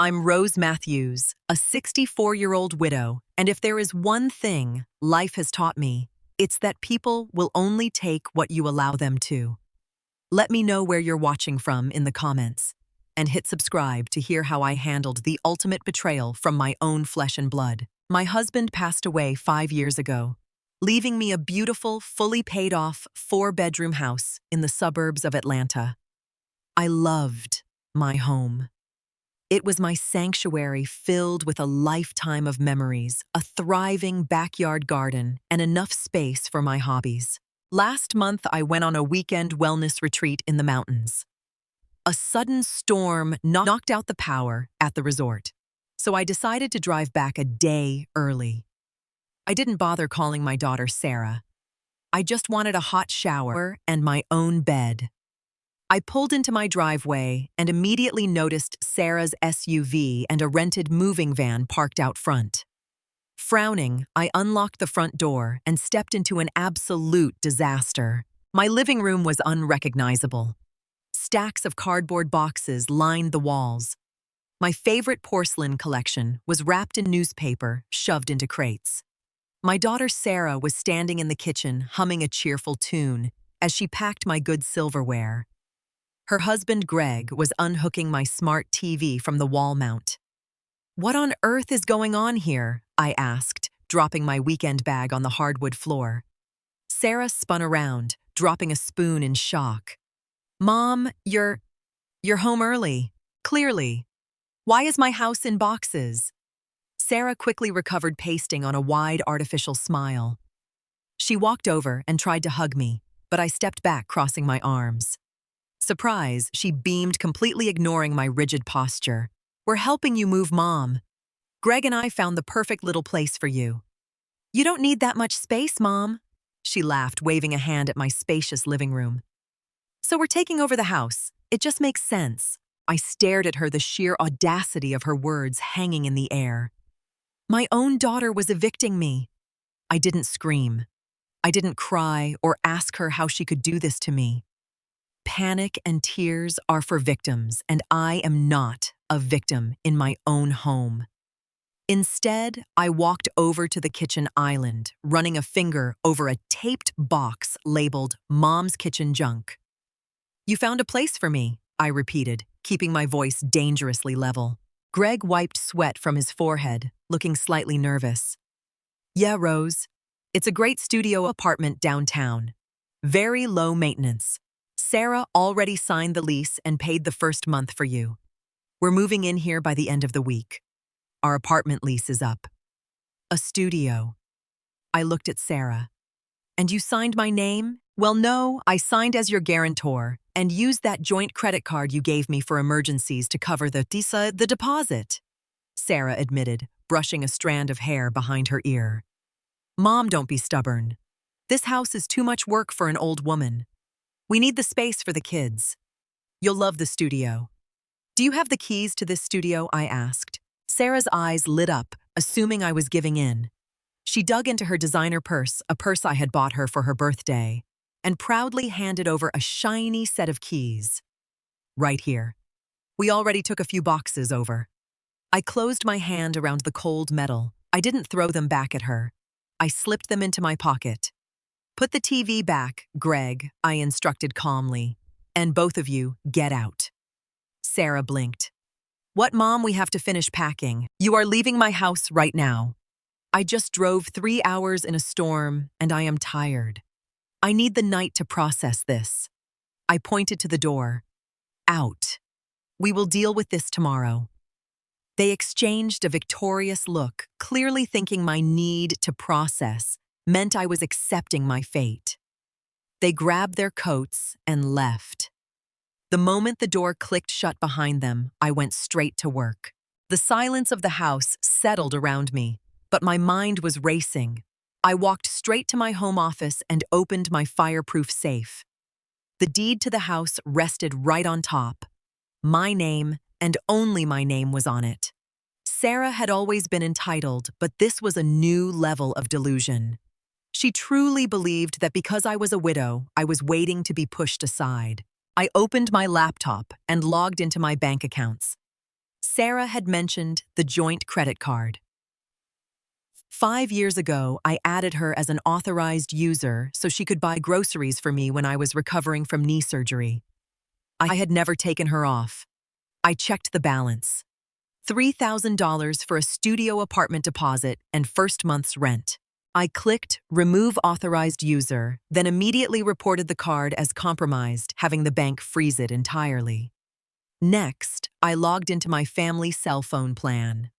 I'm Rose Matthews, a 64-year-old widow, and if there is one thing life has taught me, it's that people will only take what you allow them to. Let me know where you're watching from in the comments, and hit subscribe to hear how I handled the ultimate betrayal from my own flesh and blood. My husband passed away 5 years ago, leaving me a beautiful, fully paid-off 4-bedroom house in the suburbs of Atlanta. I loved my home. It was my sanctuary filled with a lifetime of memories, a thriving backyard garden, and enough space for my hobbies. Last month, I went on a weekend wellness retreat in the mountains. A sudden storm knocked out the power at the resort, so I decided to drive back a day early. I didn't bother calling my daughter Sarah. I just wanted a hot shower and my own bed. I pulled into my driveway and immediately noticed Sarah's SUV and a rented moving van parked out front. Frowning, I unlocked the front door and stepped into an absolute disaster. My living room was unrecognizable. Stacks of cardboard boxes lined the walls. My favorite porcelain collection was wrapped in newspaper, shoved into crates. My daughter Sarah was standing in the kitchen humming a cheerful tune as she packed my good silverware. Her husband, Greg, was unhooking my smart TV from the wall mount. "What on earth is going on here?" I asked, dropping my weekend bag on the hardwood floor. Sarah spun around, dropping a spoon in shock. "Mom, you're home early. Clearly. Why is my house in boxes?" Sarah quickly recovered pasting on a wide artificial smile. She walked over and tried to hug me, but I stepped back, crossing my arms. Surprise, she beamed, completely ignoring my rigid posture. "We're helping you move, Mom. Greg and I found the perfect little place for you." "You don't need that much space, Mom," she laughed, waving a hand at my spacious living room. "So we're taking over the house. It just makes sense." I stared at her, the sheer audacity of her words hanging in the air. My own daughter was evicting me. I didn't scream. I didn't cry or ask her how she could do this to me. Panic and tears are for victims, and I am not a victim in my own home. Instead, I walked over to the kitchen island, running a finger over a taped box labeled "Mom's Kitchen Junk." "You found a place for me," I repeated, keeping my voice dangerously level. Greg wiped sweat from his forehead, looking slightly nervous. "Yeah, Rose. It's a great studio apartment downtown. Very low maintenance. Sarah already signed the lease and paid the first month for you. We're moving in here by the end of the week. Our apartment lease is up." "A studio." I looked at Sarah. "And you signed my name?" "Well, no, I signed as your guarantor and used that joint credit card you gave me for emergencies to cover the deposit," Sarah admitted, brushing a strand of hair behind her ear. "Mom, don't be stubborn. This house is too much work for an old woman. We need the space for the kids. You'll love the studio." "Do you have the keys to this studio?" I asked. Sarah's eyes lit up, assuming I was giving in. She dug into her designer purse, a purse I had bought her for her birthday, and proudly handed over a shiny set of keys. "Right here. We already took a few boxes over." I closed my hand around the cold metal. I didn't throw them back at her. I slipped them into my pocket. "Put the TV back, Greg," I instructed calmly, "and both of you get out." Sarah blinked. "What, Mom? We have to finish packing. You are leaving my house right now. I just drove 3 hours in a storm, and I am tired. I need the night to process this." I pointed to the door. "Out. We will deal with this tomorrow." They exchanged a victorious look, clearly thinking my need to process meant I was accepting my fate. They grabbed their coats and left. The moment the door clicked shut behind them, I went straight to work. The silence of the house settled around me, but my mind was racing. I walked straight to my home office and opened my fireproof safe. The deed to the house rested right on top. My name, and only my name, was on it. Sarah had always been entitled, but this was a new level of delusion. She truly believed that because I was a widow, I was waiting to be pushed aside. I opened my laptop and logged into my bank accounts. Sarah had mentioned the joint credit card. 5 years ago, I added her as an authorized user so she could buy groceries for me when I was recovering from knee surgery. I had never taken her off. I checked the balance. $3,000 for a studio apartment deposit and first month's rent. I clicked Remove Authorized User, then immediately reported the card as compromised, having the bank freeze it entirely. Next, I logged into my family cell phone plan.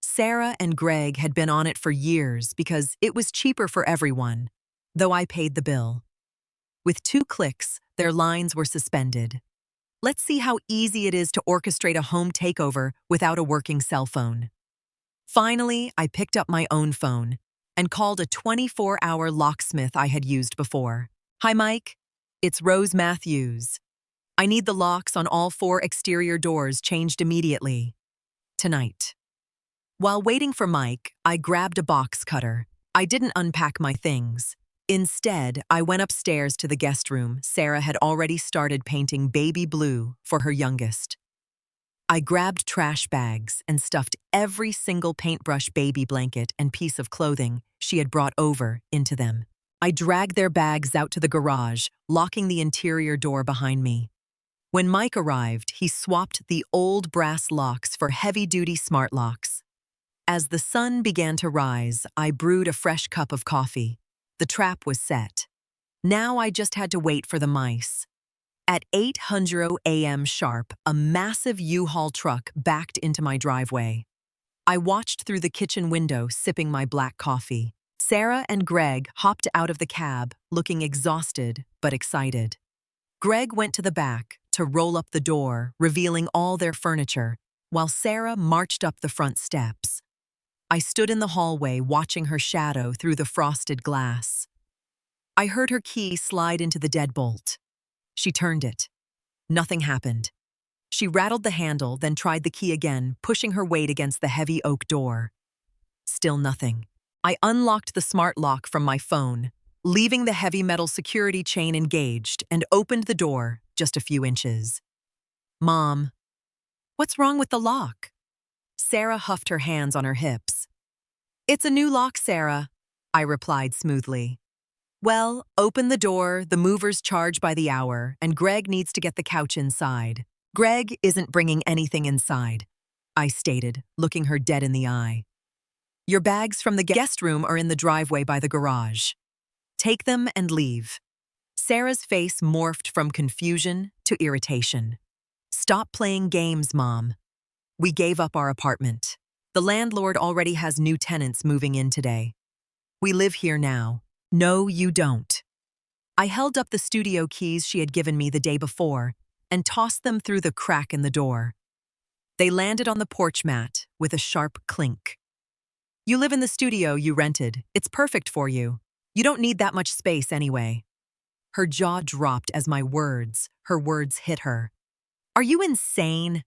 Sarah and Greg had been on it for years because it was cheaper for everyone, though I paid the bill. With 2 clicks, their lines were suspended. Let's see how easy it is to orchestrate a home takeover without a working cell phone. Finally, I picked up my own phone and called a 24-hour locksmith I had used before. "Hi, Mike. It's Rose Matthews. I need the locks on all 4 exterior doors changed immediately. Tonight." While waiting for Mike, I grabbed a box cutter. I didn't unpack my things. Instead, I went upstairs to the guest room Sarah had already started painting baby blue for her youngest. I grabbed trash bags and stuffed every single paintbrush baby blanket and piece of clothing she had brought over into them. I dragged their bags out to the garage, locking the interior door behind me. When Mike arrived, he swapped the old brass locks for heavy-duty smart locks. As the sun began to rise, I brewed a fresh cup of coffee. The trap was set. Now I just had to wait for the mice. At 8:00 a.m. sharp, a massive U-Haul truck backed into my driveway. I watched through the kitchen window, sipping my black coffee. Sarah and Greg hopped out of the cab, looking exhausted but excited. Greg went to the back to roll up the door, revealing all their furniture, while Sarah marched up the front steps. I stood in the hallway, watching her shadow through the frosted glass. I heard her key slide into the deadbolt. She turned it. Nothing happened. She rattled the handle, then tried the key again, pushing her weight against the heavy oak door. Still nothing. I unlocked the smart lock from my phone, leaving the heavy metal security chain engaged, and opened the door just a few inches. "Mom, what's wrong with the lock?" Sarah huffed her hands on her hips. "It's a new lock, Sarah," I replied smoothly. "Well, open the door, the movers charge by the hour, and Greg needs to get the couch inside." "Greg isn't bringing anything inside," I stated, looking her dead in the eye. "Your bags from the guest room are in the driveway by the garage. Take them and leave." Sarah's face morphed from confusion to irritation. "Stop playing games, Mom. We gave up our apartment. The landlord already has new tenants moving in today. We live here now." "No, you don't." I held up the studio keys she had given me the day before and tossed them through the crack in the door. They landed on the porch mat with a sharp clink. "You live in the studio you rented. It's perfect for you. You don't need that much space anyway." Her jaw dropped as her words hit her. "Are you insane?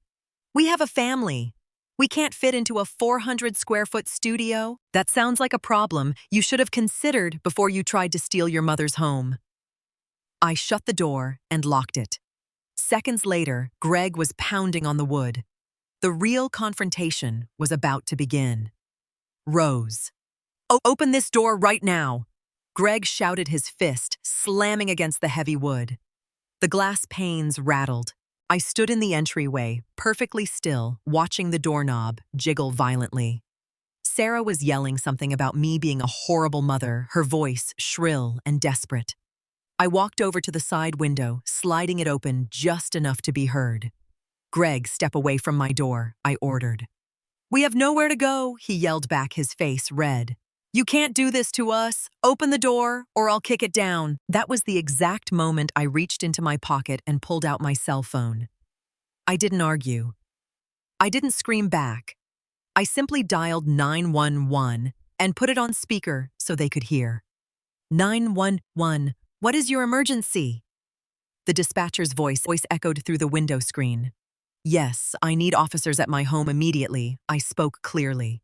We have a family. We can't fit into a 400-square-foot studio? That sounds like a problem you should have considered before you tried to steal your mother's home." I shut the door and locked it. Seconds later, Greg was pounding on the wood. The real confrontation was about to begin. "Rose, open this door right now!" Greg shouted, his fist slamming against the heavy wood. The glass panes rattled. I stood in the entryway, perfectly still, watching the doorknob jiggle violently. Sarah was yelling something about me being a horrible mother, her voice shrill and desperate. I walked over to the side window, sliding it open just enough to be heard. "Greg, step away from my door," I ordered. "We have nowhere to go," he yelled back, his face red. "You can't do this to us. Open the door, or I'll kick it down." That was the exact moment I reached into my pocket and pulled out my cell phone. I didn't argue. I didn't scream back. I simply dialed 911 and put it on speaker so they could hear. "911, what is your emergency?" The dispatcher's voice echoed through the window screen. "Yes, I need officers at my home immediately," I spoke clearly.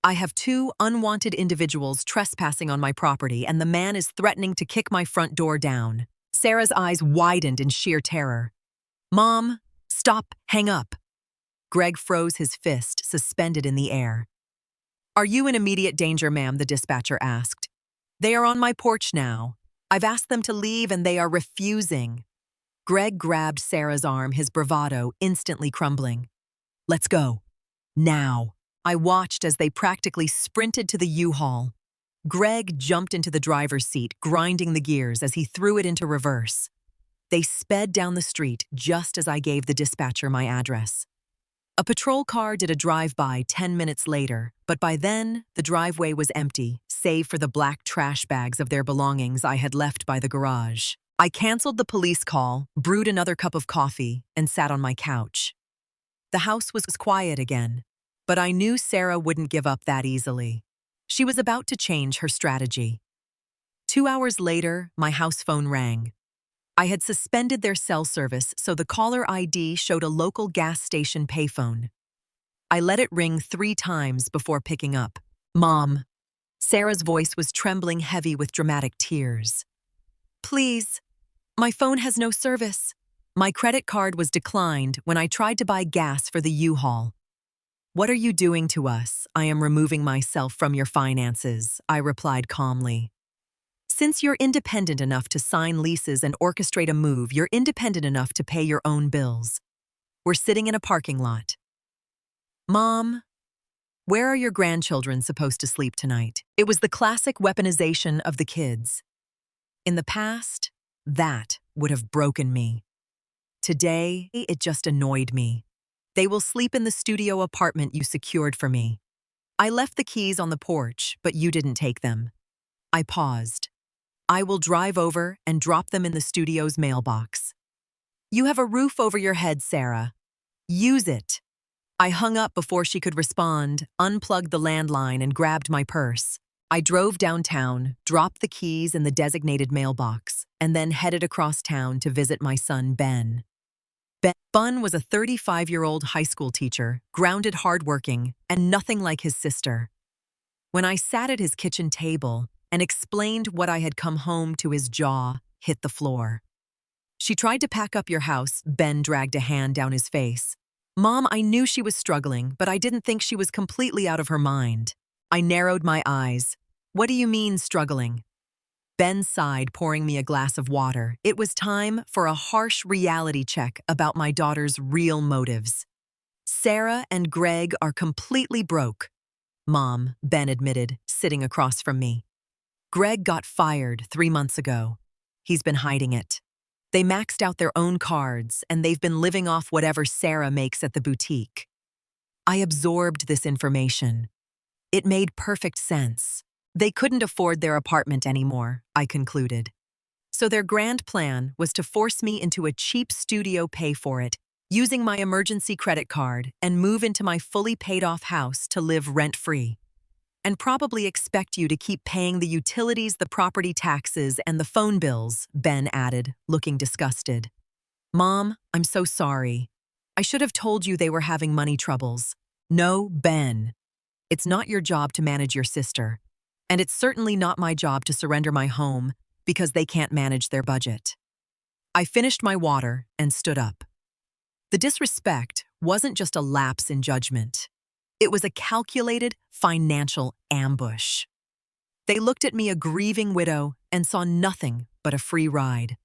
"I have 2 unwanted individuals trespassing on my property, and the man is threatening to kick my front door down." Sarah's eyes widened in sheer terror. "Mom, stop, hang up." Greg froze his fist, suspended in the air. "Are you in immediate danger, ma'am?" the dispatcher asked. "They are on my porch now. I've asked them to leave and they are refusing." Greg grabbed Sarah's arm, his bravado instantly crumbling. "Let's go. Now." I watched as they practically sprinted to the U-Haul. Greg jumped into the driver's seat, grinding the gears as he threw it into reverse. They sped down the street just as I gave the dispatcher my address. A patrol car did a drive-by 10 minutes later, but by then, the driveway was empty, save for the black trash bags of their belongings I had left by the garage. I canceled the police call, brewed another cup of coffee, and sat on my couch. The house was quiet again, but I knew Sarah wouldn't give up that easily. She was about to change her strategy. 2 hours later, my house phone rang. I had suspended their cell service, so the caller ID showed a local gas station payphone. I let it ring 3 times before picking up. "Mom." Sarah's voice was trembling heavy with dramatic tears. "Please, my phone has no service. My credit card was declined when I tried to buy gas for the U-Haul." "What are you doing to us? I am removing myself from your finances," I replied calmly. "Since you're independent enough to sign leases and orchestrate a move, you're independent enough to pay your own bills. We're sitting in a parking lot." "Mom, where are your grandchildren supposed to sleep tonight?" It was the classic weaponization of the kids. In the past, that would have broken me. Today, it just annoyed me. "They will sleep in the studio apartment you secured for me. I left the keys on the porch, but you didn't take them." I paused. "I will drive over and drop them in the studio's mailbox." "You have a roof over your head, Sarah. Use it." I hung up before she could respond, unplugged the landline, and grabbed my purse. I drove downtown, dropped the keys in the designated mailbox, and then headed across town to visit my son, Ben. Ben was a 35-year-old high school teacher, grounded, hardworking, and nothing like his sister. When I sat at his kitchen table and explained what I had come home to, his jaw hit the floor. "She tried to pack up your house," Ben dragged a hand down his face. "Mom, I knew she was struggling, but I didn't think she was completely out of her mind." I narrowed my eyes. "What do you mean, struggling?" Ben sighed, pouring me a glass of water. It was time for a harsh reality check about my daughter's real motives. "Sarah and Greg are completely broke." "Mom," Ben admitted, sitting across from me. "Greg got fired 3 months ago. He's been hiding it. They maxed out their own cards, and they've been living off whatever Sarah makes at the boutique." I absorbed this information. It made perfect sense. They couldn't afford their apartment anymore, I concluded. So their grand plan was to force me into a cheap studio, pay for it, using my emergency credit card, and move into my fully paid-off house to live rent-free. "And probably expect you to keep paying the utilities, the property taxes, and the phone bills," Ben added, looking disgusted. "Mom, I'm so sorry. I should have told you they were having money troubles." "No, Ben. It's not your job to manage your sister. And it's certainly not my job to surrender my home because they can't manage their budget." I finished my water and stood up. The disrespect wasn't just a lapse in judgment. It was a calculated financial ambush. They looked at me, a grieving widow, and saw nothing but a free ride.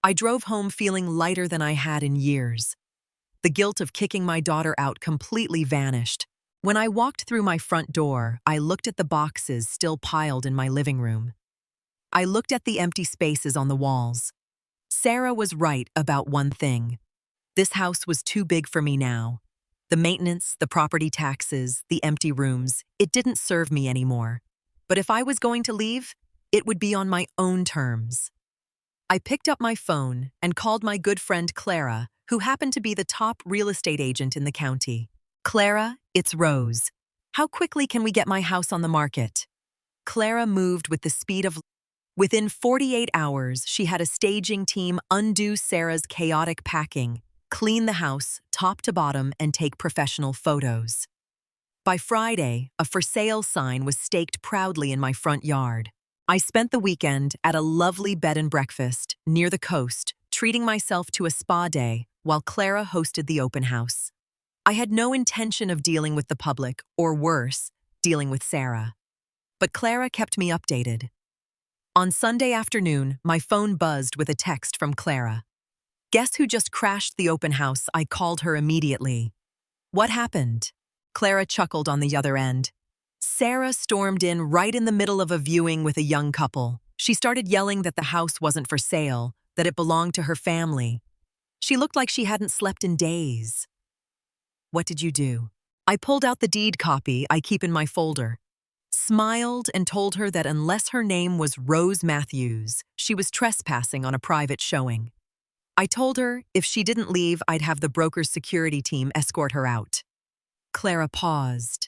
I drove home feeling lighter than I had in years. The guilt of kicking my daughter out completely vanished. When I walked through my front door, I looked at the boxes still piled in my living room. I looked at the empty spaces on the walls. Sarah was right about one thing. This house was too big for me now. The maintenance, the property taxes, the empty rooms, it didn't serve me anymore. But if I was going to leave, it would be on my own terms. I picked up my phone and called my good friend Clara, who happened to be the top real estate agent in the county. "Clara, it's Rose. How quickly can we get my house on the market?" Clara moved with the speed of... Within 48 hours, she had a staging team undo Sarah's chaotic packing, clean the house top to bottom, and take professional photos. By Friday, a for sale sign was staked proudly in my front yard. I spent the weekend at a lovely bed and breakfast near the coast, treating myself to a spa day while Clara hosted the open house. I had no intention of dealing with the public, or worse, dealing with Sarah. But Clara kept me updated. On Sunday afternoon, my phone buzzed with a text from Clara. Guess who just crashed the open house? I called her immediately. What happened? Clara chuckled on the other end. Sarah stormed in right in the middle of a viewing with a young couple. She started yelling that the house wasn't for sale, that it belonged to her family. She looked like she hadn't slept in days. What did you do? I pulled out the deed copy I keep in my folder, smiled and told her that unless her name was Rose Matthews, she was trespassing on a private showing. I told her if she didn't leave, I'd have the broker's security team escort her out. Clara paused.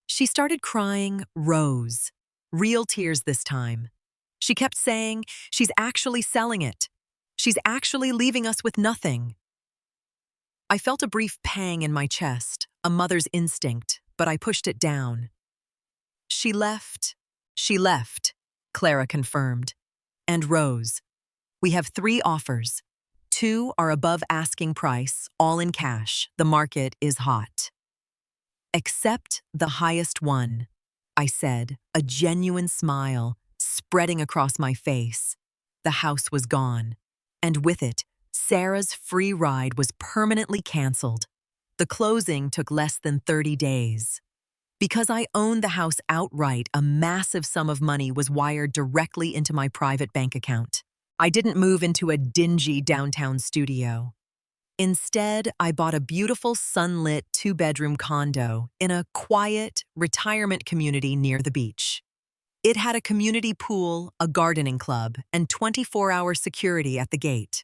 She started crying, Rose. Real tears this time. She kept saying, she's actually selling it. She's actually leaving us with nothing. I felt a brief pang in my chest, a mother's instinct, but I pushed it down. She left, Clara confirmed. And Rose, we have 3 offers. 2 are above asking price, all in cash. The market is hot. Accept the highest one, I said, a genuine smile spreading across my face. The house was gone, and with it, Sarah's free ride was permanently canceled. The closing took less than 30 days. Because I owned the house outright, a massive sum of money was wired directly into my private bank account. I didn't move into a dingy downtown studio. Instead, I bought a beautiful sunlit 2-bedroom condo in a quiet retirement community near the beach. It had a community pool, a gardening club, and 24-hour security at the gate.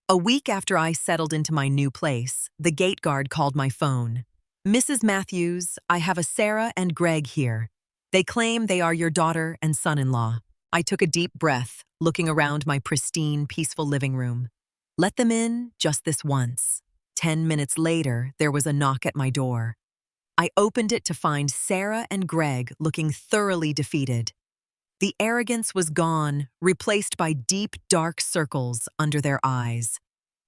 A week after I settled into my new place, the gate guard called my phone. Mrs. Matthews, I have a Sarah and Greg here. They claim they are your daughter and son-in-law. I took a deep breath, looking around my pristine, peaceful living room. Let them in just this once. 10 minutes later, there was a knock at my door. I opened it to find Sarah and Greg looking thoroughly defeated. The arrogance was gone, replaced by deep, dark circles under their eyes.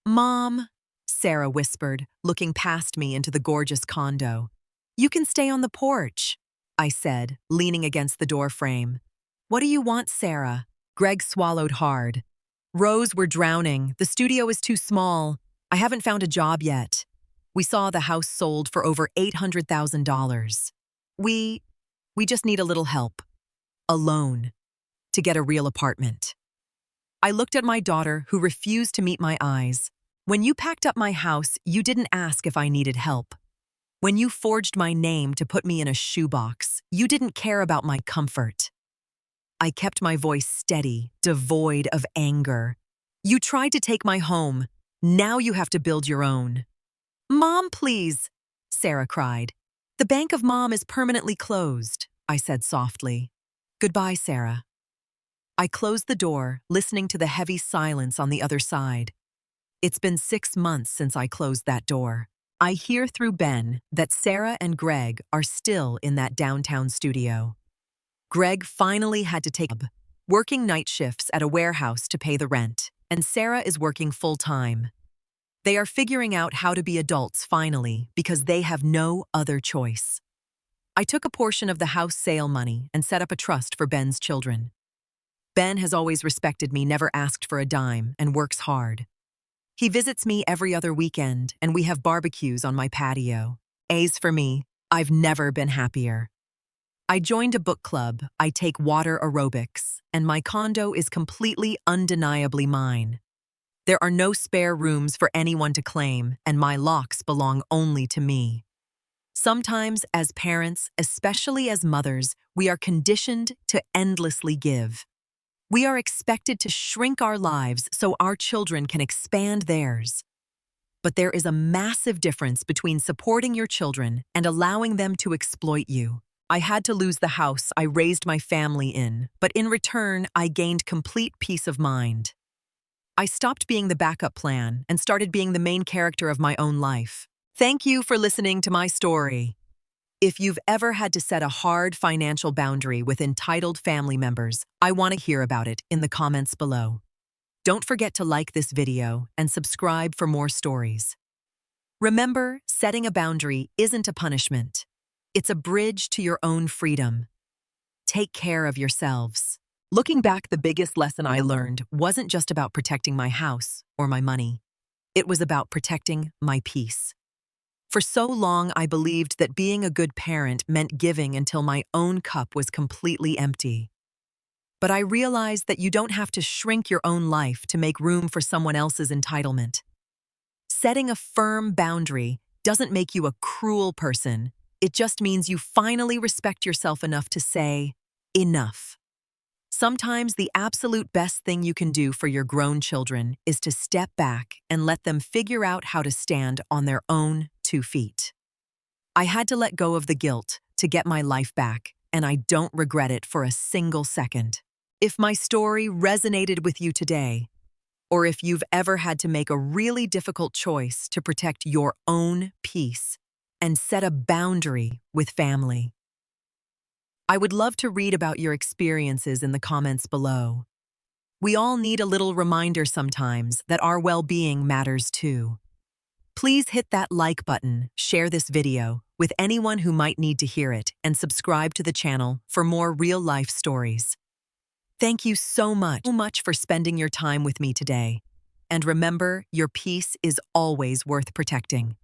Mom, Sarah whispered, looking past me into the gorgeous condo. You can stay on the porch, I said, leaning against the door frame. What do you want, Sarah? Greg swallowed hard. Rose, we're drowning. The studio is too small. I haven't found a job yet. We saw the house sold for over $800,000. We just need a little help. A loan. To get a real apartment. I looked at my daughter, who refused to meet my eyes. When you packed up my house, you didn't ask if I needed help. When you forged my name to put me in a shoebox, you didn't care about my comfort. I kept my voice steady, devoid of anger. You tried to take my home. Now you have to build your own. Mom, please, Sarah cried. The bank of Mom is permanently closed, I said softly. Goodbye, Sarah. I closed the door, listening to the heavy silence on the other side. It's been 6 months since I closed that door. I hear through Ben that Sarah and Greg are still in that downtown studio. Greg finally had to take working night shifts at a warehouse to pay the rent, and Sarah is working full-time. They are figuring out how to be adults finally because they have no other choice. I took a portion of the house sale money and set up a trust for Ben's children. Ben has always respected me, never asked for a dime, and works hard. He visits me every other weekend, and we have barbecues on my patio. A's for me. I've never been happier. I joined a book club, I take water aerobics, and my condo is completely undeniably mine. There are no spare rooms for anyone to claim, and my locks belong only to me. Sometimes, as parents, especially as mothers, we are conditioned to endlessly give. We are expected to shrink our lives so our children can expand theirs. But there is a massive difference between supporting your children and allowing them to exploit you. I had to lose the house I raised my family in, but in return, I gained complete peace of mind. I stopped being the backup plan and started being the main character of my own life. Thank you for listening to my story. If you've ever had to set a hard financial boundary with entitled family members, I want to hear about it in the comments below. Don't forget to like this video and subscribe for more stories. Remember, setting a boundary isn't a punishment. It's a bridge to your own freedom. Take care of yourselves. Looking back, the biggest lesson I learned wasn't just about protecting my house or my money. It was about protecting my peace. For so long, I believed that being a good parent meant giving until my own cup was completely empty. But I realized that you don't have to shrink your own life to make room for someone else's entitlement. Setting a firm boundary doesn't make you a cruel person. It just means you finally respect yourself enough to say, enough. Sometimes the absolute best thing you can do for your grown children is to step back and let them figure out how to stand on their own 2 feet. I had to let go of the guilt to get my life back, and I don't regret it for a single second. If my story resonated with you today, or if you've ever had to make a really difficult choice to protect your own peace and set a boundary with family, I would love to read about your experiences in the comments below. We all need a little reminder sometimes that our well-being matters too. Please hit that like button, share this video with anyone who might need to hear it, and subscribe to the channel for more real-life stories. Thank you so much for spending your time with me today. And remember, your peace is always worth protecting.